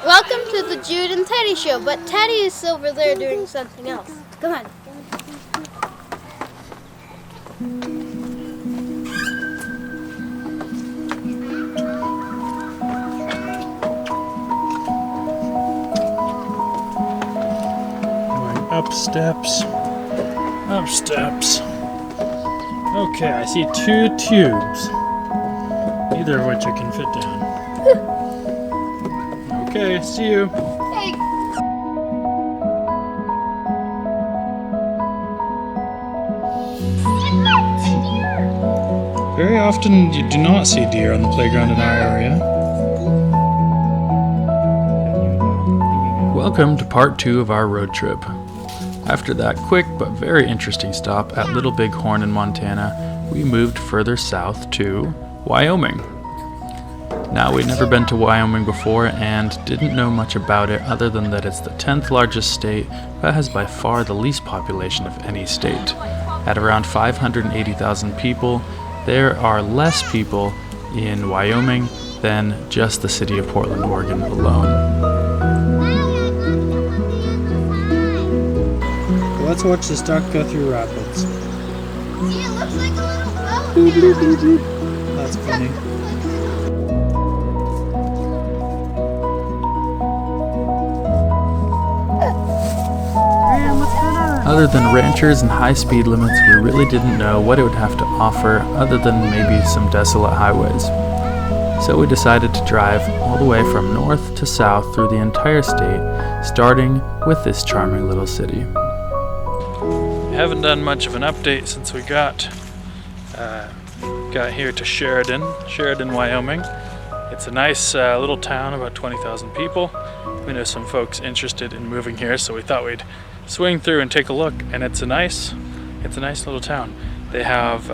Welcome to the Jude and Teddy show, but Teddy is over there doing something else. Come on. Going up steps. Up steps. Okay, I see 2 tubes. Neither of which I can fit down. Okay, see you. Hey. Very often you do not see deer on the playground in our area. Welcome to part 2 of our road trip. After that quick but very interesting stop at Little Big Horn in Montana, we moved further south to Wyoming. Now, we'd never been to Wyoming before and didn't know much about it other than that it's the 10th largest state, but has by far the least population of any state. At around 580,000 people, there are less people in Wyoming than just the city of Portland, Oregon alone. Let's watch this duck go through rapids. See, it looks like a little boat. That's funny. Other than ranchers and high speed limits, we really didn't know what it would have to offer other than maybe some desolate highways. So we decided to drive all the way from north to south through the entire state, starting with this charming little city. We haven't done much of an update since we got here to Sheridan, Wyoming. It's a nice little town, about 20,000 people. We know some folks interested in moving here, so we thought we'd swing through and take a look. And it's a nice little town. They have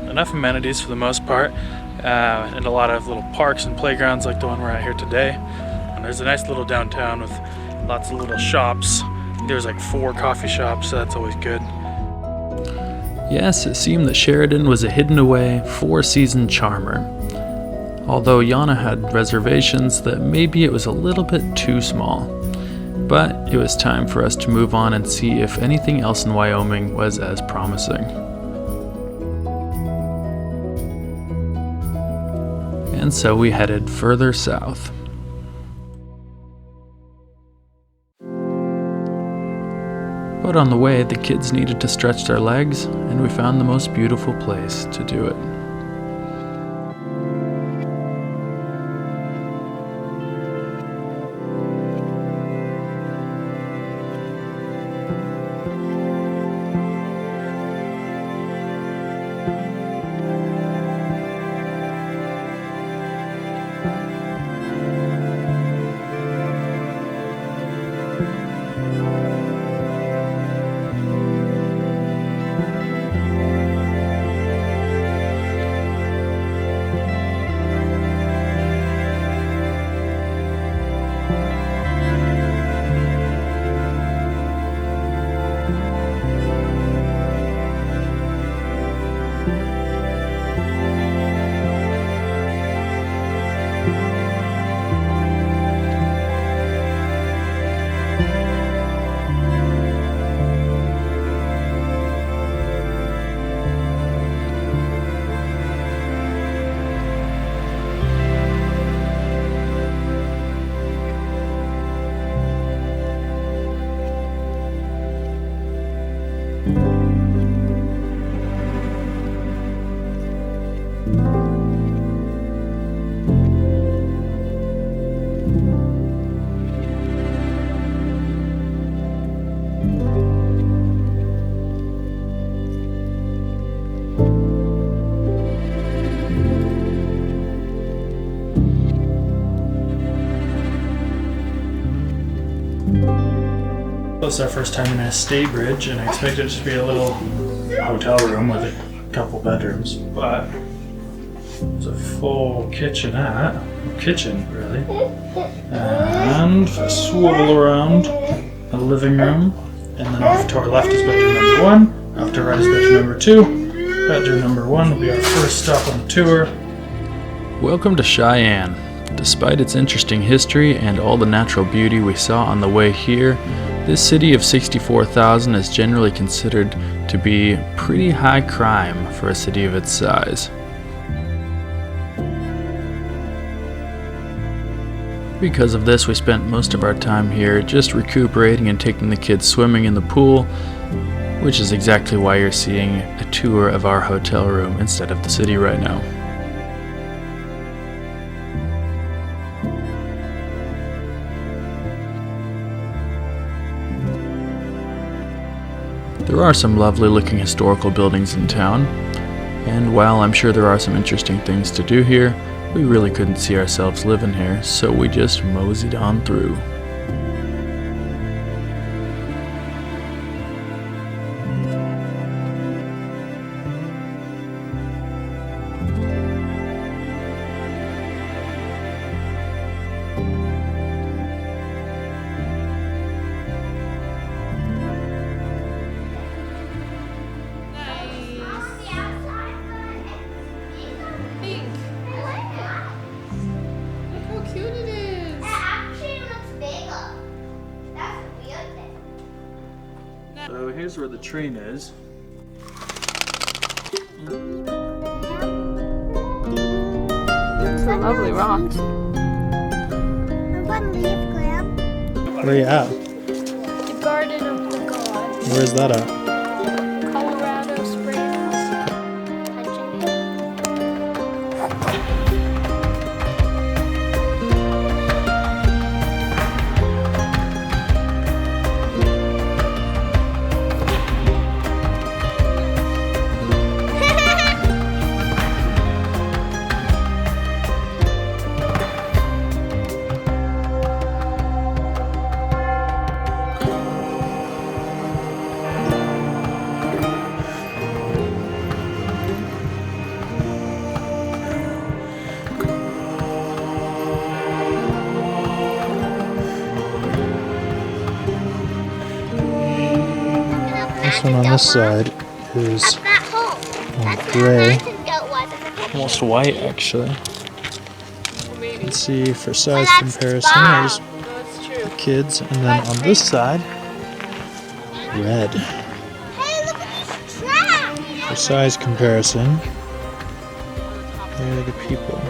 enough amenities for the most part, and a lot of little parks and playgrounds like the one we're at here today. And there's a nice little downtown with lots of little shops. There's like 4 coffee shops, so that's always good. Yes, it seemed that Sheridan was a hidden away, 4-season charmer. Although Yana had reservations that maybe it was a little bit too small. But it was time for us to move on and see if anything else in Wyoming was as promising. And so we headed further south. But on the way, the kids needed to stretch their legs, and we found the most beautiful place to do it. was our first time in a stay bridge, and I expected it to be a little hotel room with a couple bedrooms, but it's a full kitchen, really. And if I swivel around, a living room, and then off to our left is bedroom number 1, off to our right is bedroom number 2. Bedroom number 1 will be our first stop on the tour. Welcome to Cheyenne. Despite its interesting history and all the natural beauty we saw on the way here, this city of 64,000 is generally considered to be pretty high crime for a city of its size. Because of this, we spent most of our time here just recuperating and taking the kids swimming in the pool, which is exactly why you're seeing a tour of our hotel room instead of the city right now. There are some lovely looking historical buildings in town, and while I'm sure there are some interesting things to do here, we really couldn't see ourselves living here, so we just moseyed on through. So here's where the train is. Some lovely rocks. Where are you at? The Garden of the Gods. Where's that at? Colorado Springs. This one on this side is gray, almost white actually. You can see for size comparison, there's the kids, and then on this side, red. For size comparison, there are the people.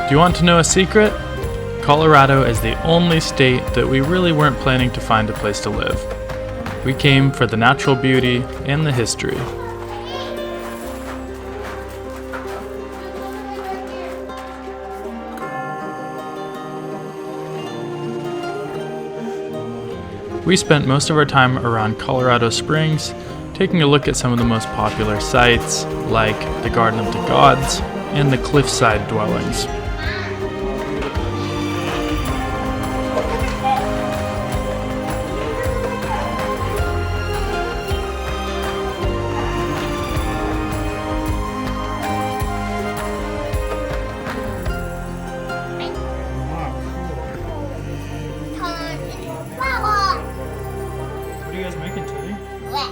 Do you want to know a secret? Colorado is the only state that we really weren't planning to find a place to live. We came for the natural beauty and the history. We spent most of our time around Colorado Springs, taking a look at some of the most popular sites, like the Garden of the Gods and the cliffside dwellings. What are you guys making today? Yeah?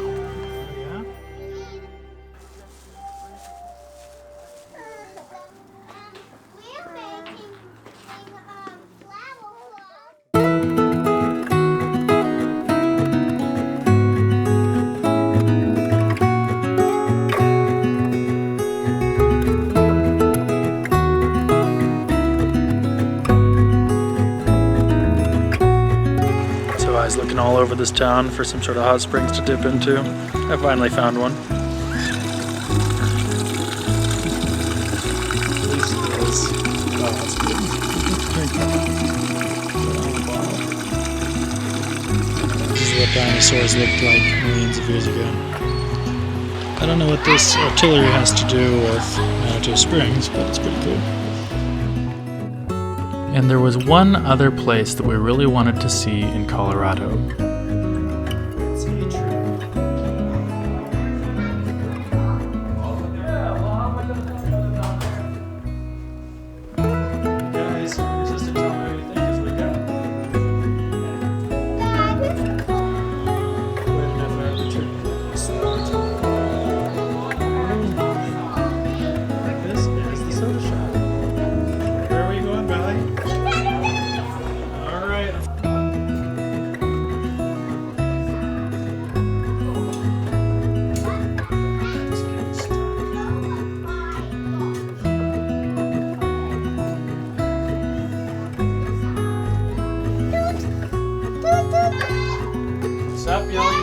looking all over this town for some sort of hot springs to dip into. I finally found one. This is what dinosaurs looked like millions of years ago. I don't know what this artillery has to do with Manitou Springs, but it's pretty cool. And there was one other place that we really wanted to see in Colorado. It's a tree. Guys, just to tell me what you think as we go. This is the soda shop. Where are we going, Valley? What's up, Yelly?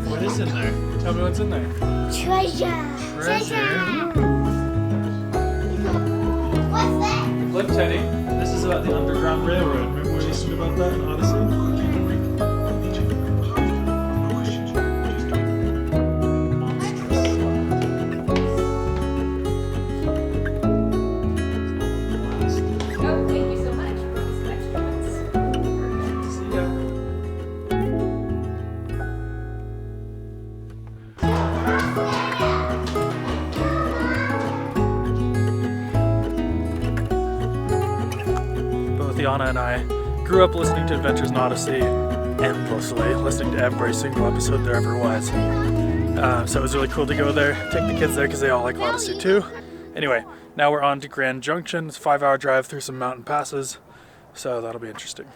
What is in there? Tell me what's in there. Treasure. Treasure. What's that? Look, Teddy, this is about the Underground Railroad. Remember we listened about that in Odyssey? Oh, thank you so much for these extra ones. See ya. Both Yana and I grew up listening to Adventures in Odyssey endlessly, listening to every single episode there ever was. So it was really cool to go there, take the kids there because they all like Odyssey too. Anyway, now we're on to Grand Junction. It's a 5-hour drive through some mountain passes, so that'll be interesting.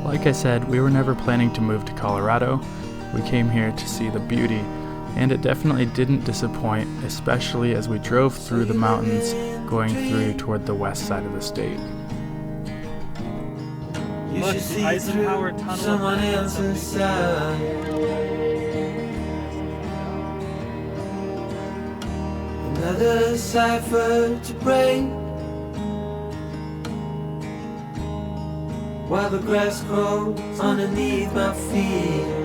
Like I said, we were never planning to move to Colorado. We came here to see the beauty, and it definitely didn't disappoint, especially as we drove through the mountains going through toward the west side of the state. Look, the Eisenhower Tunnel. Someone else's side. Another cipher to break, while the grass grows underneath my feet.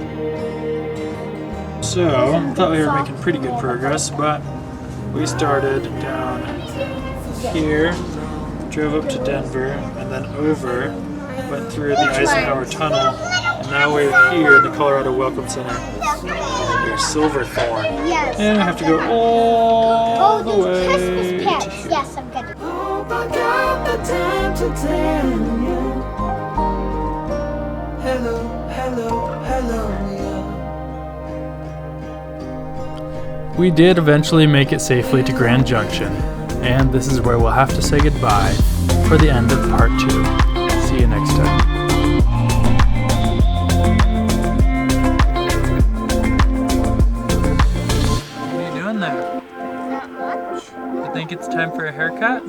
So, I thought we were making pretty good progress, but we started down here, drove up to Denver, and then over, went through the Eisenhower Tunnel, and now we're here in the Colorado Welcome Center. Here's Silverthorne. Yes. And I have to go all the way Christmas to pets. here. Yes, I'm gonna. Hope I got the time to tell you. Hello, hello, hello, yeah. We did eventually make it safely to Grand Junction, and this is where we'll have to say goodbye for the end of part 2. See you next time. What are you doing there? Not much. You think it's time for a haircut?